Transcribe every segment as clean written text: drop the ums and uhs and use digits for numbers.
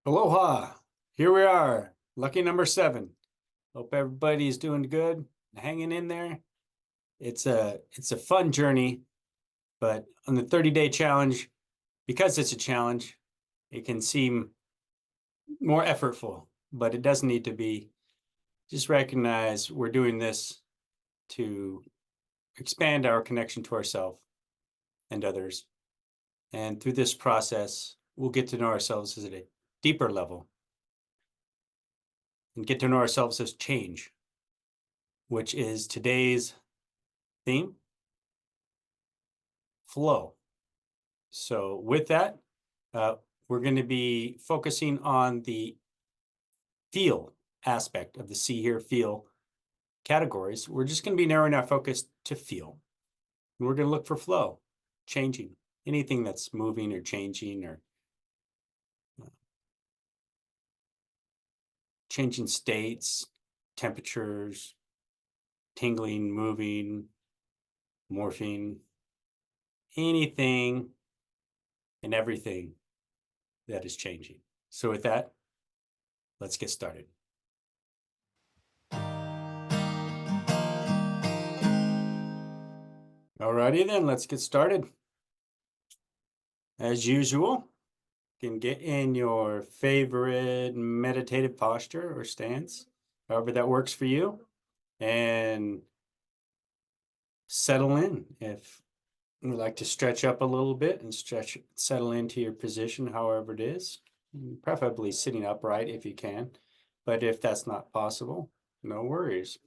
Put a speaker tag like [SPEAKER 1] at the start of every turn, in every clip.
[SPEAKER 1] Aloha. Here we are. Lucky number 7. Hope everybody's doing good, hanging in there. It's a fun journey, but on the 30-day challenge, because it's a challenge, it can seem more effortful, but it doesn't need to be. Just recognize we're doing this to expand our connection to ourselves and others. And through this process, we'll get to know ourselves at a deeper level and get to know ourselves as change, which is today's theme, flow. So with that, we're going to be focusing on the feel aspect of the see, hear, feel categories. We're just going to be narrowing our focus to feel. And we're going to look for flow, changing, anything that's moving or changing or changing states, temperatures, tingling, moving, morphing, anything and everything that is changing. So with that, let's get started. Alrighty then, let's get started. As usual, you can get in your favorite meditative posture or stance, however that works for you, and settle in. If you like to stretch up a little bit and settle into your position, however it is, preferably sitting upright if you can, but if that's not possible, no worries.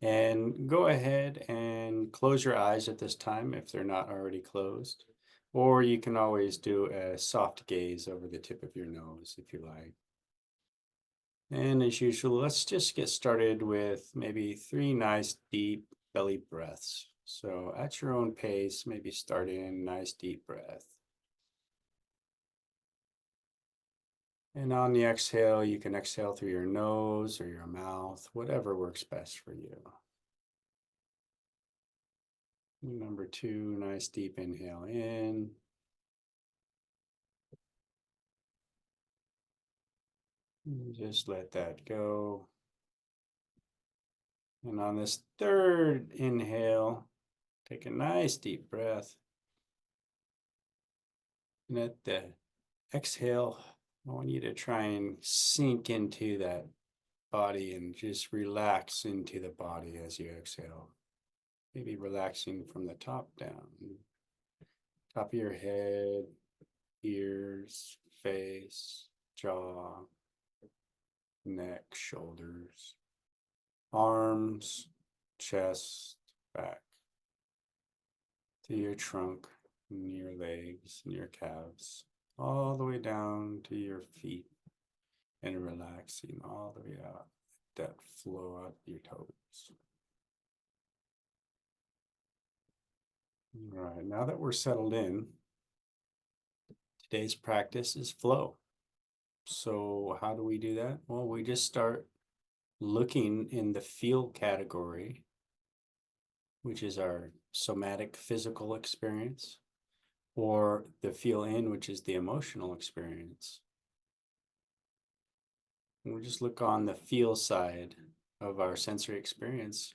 [SPEAKER 1] And go ahead and close your eyes at this time if they're not already closed. Or you can always do a soft gaze over the tip of your nose if you like. And as usual, let's just get started with maybe 3 nice deep belly breaths. So at your own pace, maybe start in nice deep breath. And on the exhale, you can exhale through your nose or your mouth, whatever works best for you. Number 2, nice deep inhale in. Just let that go. And on this 3rd inhale, take a nice deep breath. And at the exhale, I want you to try and sink into that body and just relax into the body as you exhale. Maybe relaxing from the top down. Top of your head, ears, face, jaw, neck, shoulders, arms, chest, back, to your trunk, and your legs, and your calves, all the way down to your feet, and relaxing all the way out, that flow out your toes. All right, now that we're settled in, today's practice is flow. So how do we do that? Well, we just start looking in the feel category, which is our somatic physical experience, or the feel in, which is the emotional experience. And we just look on the feel side of our sensory experience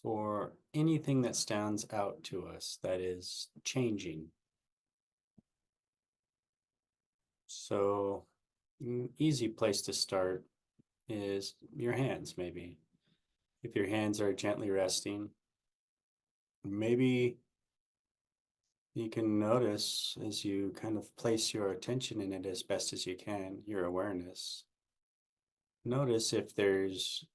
[SPEAKER 1] for anything that stands out to us that is changing. So an easy place to start is your hands, maybe. If your hands are gently resting, maybe you can notice as you kind of place your attention in it as best as you can, your awareness. Notice if there's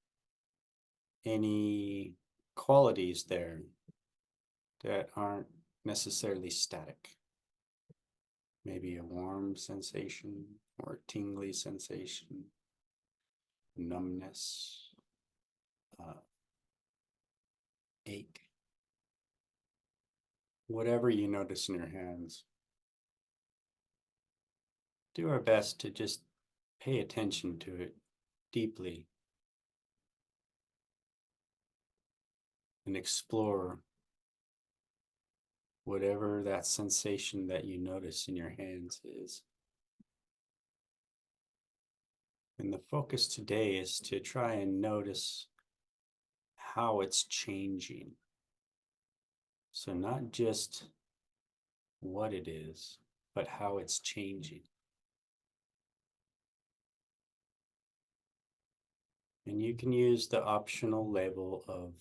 [SPEAKER 1] any qualities there that aren't necessarily static. Maybe a warm sensation or a tingly sensation, numbness, ache, whatever you notice in your hands. Do our best to just pay attention to it deeply and explore whatever that sensation that you notice in your hands is. And the focus today is to try and notice how it's changing. So, not just what it is, but how it's changing. And you can use the optional label of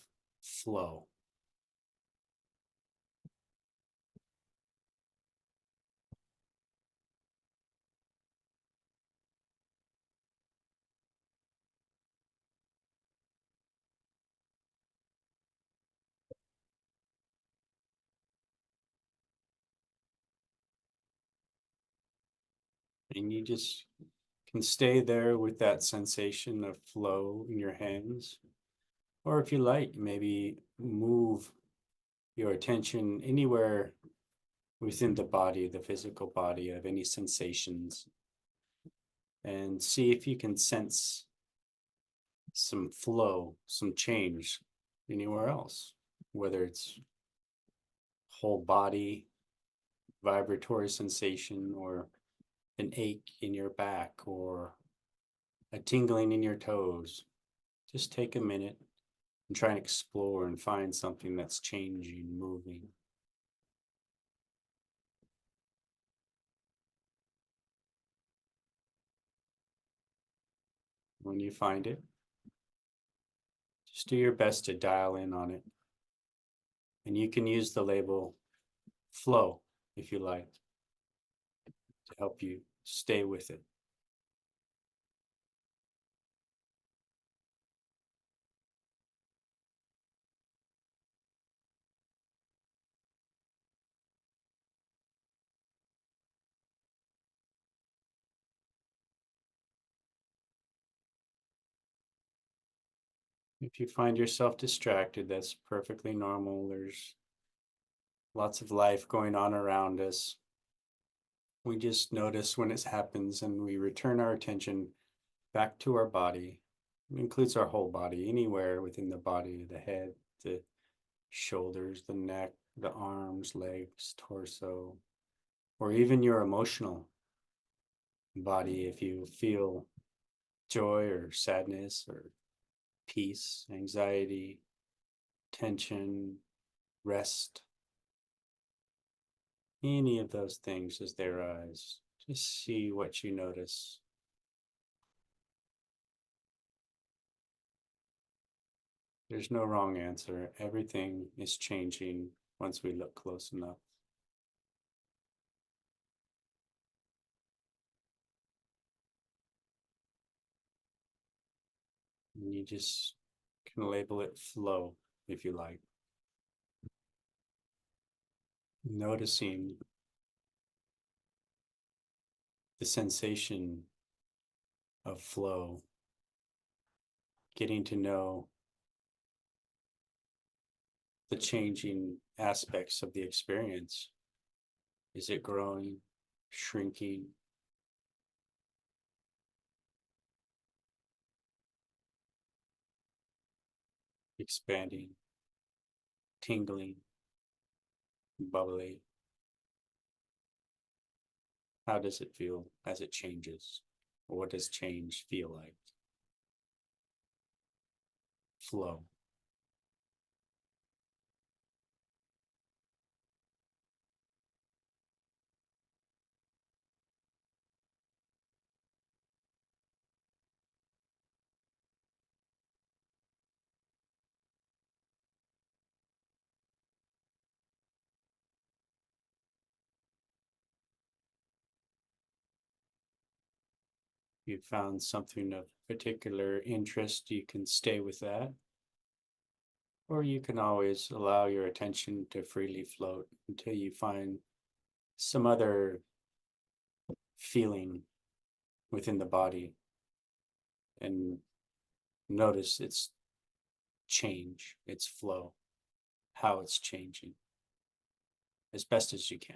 [SPEAKER 1] flow. And you just can stay there with that sensation of flow in your hands. Or if you like, maybe move your attention anywhere within the body, the physical body, of any sensations, and see if you can sense some flow, some change anywhere else, whether it's whole body, vibratory sensation, or an ache in your back, or a tingling in your toes. Just take a minute and try and explore and find something that's changing, moving. When you find it, just do your best to dial in on it. And you can use the label flow if you like to help you stay with it. If you find yourself distracted, that's perfectly normal. There's lots of life going on around us. We just notice when it happens and we return our attention back to our body. It includes our whole body, anywhere within the body, the head, the shoulders, the neck, the arms, legs, torso, or even your emotional body. If you feel joy or sadness or peace, anxiety, tension, rest, any of those things as they arise, just see what you notice. There's no wrong answer. Everything is changing once we look close enough. And you just can label it flow if you like. Noticing the sensation of flow, getting to know the changing aspects of the experience. Is it growing, shrinking? Expanding, tingling, bubbly? How does it feel as it changes? What does change feel like? Flow. You found something of particular interest, you can stay with that. Or you can always allow your attention to freely float until you find some other feeling within the body and notice its change, its flow, how it's changing as best as you can.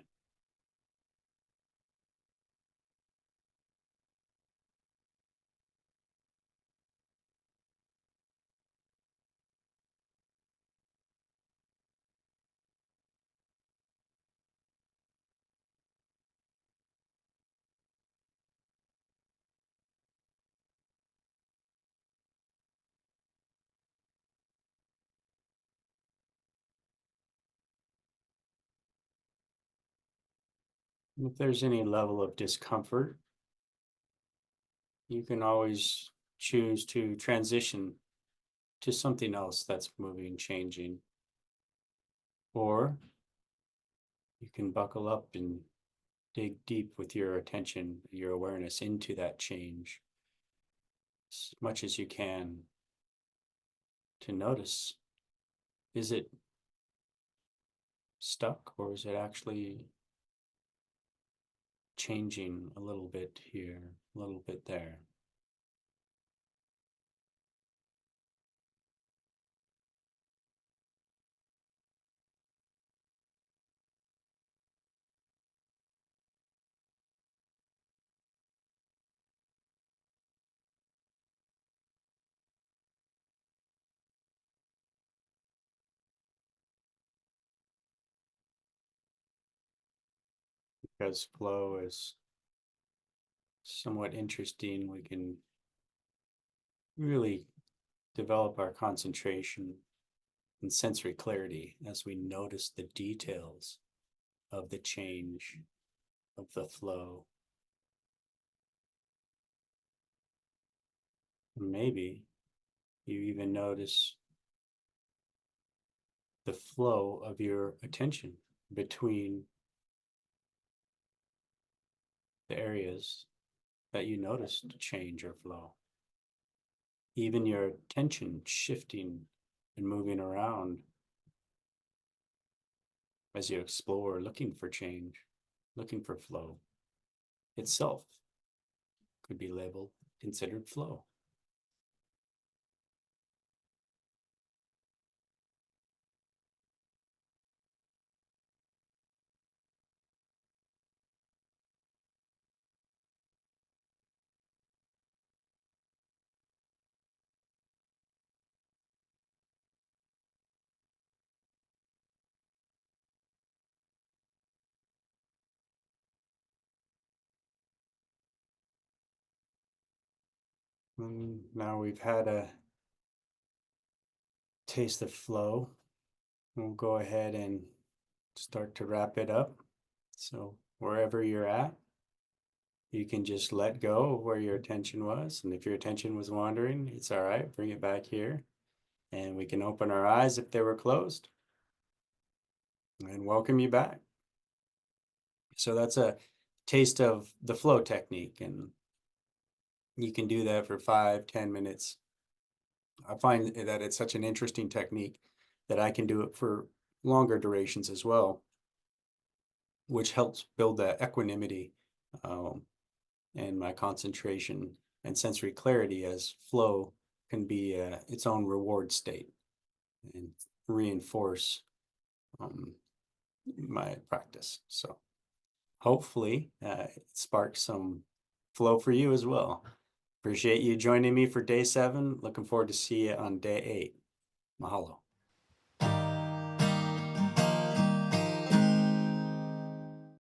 [SPEAKER 1] If there's any level of discomfort, you can always choose to transition to something else that's moving, changing. Or you can buckle up and dig deep with your attention, your awareness into that change as much as you can to notice, is it stuck or is it actually changing a little bit here, a little bit there? Because flow is somewhat interesting, we can really develop our concentration and sensory clarity as we notice the details of the change, of the flow. Maybe you even notice the flow of your attention between the areas that you noticed change or flow. Even your attention shifting and moving around as you explore, looking for change, looking for flow itself could be labeled, considered flow. And now we've had a taste of flow. We'll go ahead and start to wrap it up. So wherever you're at, you can just let go of where your attention was. And if your attention was wandering, it's all right. Bring it back here. And we can open our eyes if they were closed and welcome you back. So that's a taste of the flow technique. And you can do that for 5-10 minutes. I find that it's such an interesting technique that I can do it for longer durations as well, which helps build that equanimity and my concentration and sensory clarity, as flow can be its own reward state and reinforce my practice. So hopefully it sparks some flow for you as well. Appreciate you joining me for day 7. Looking forward to see you on day 8. Mahalo.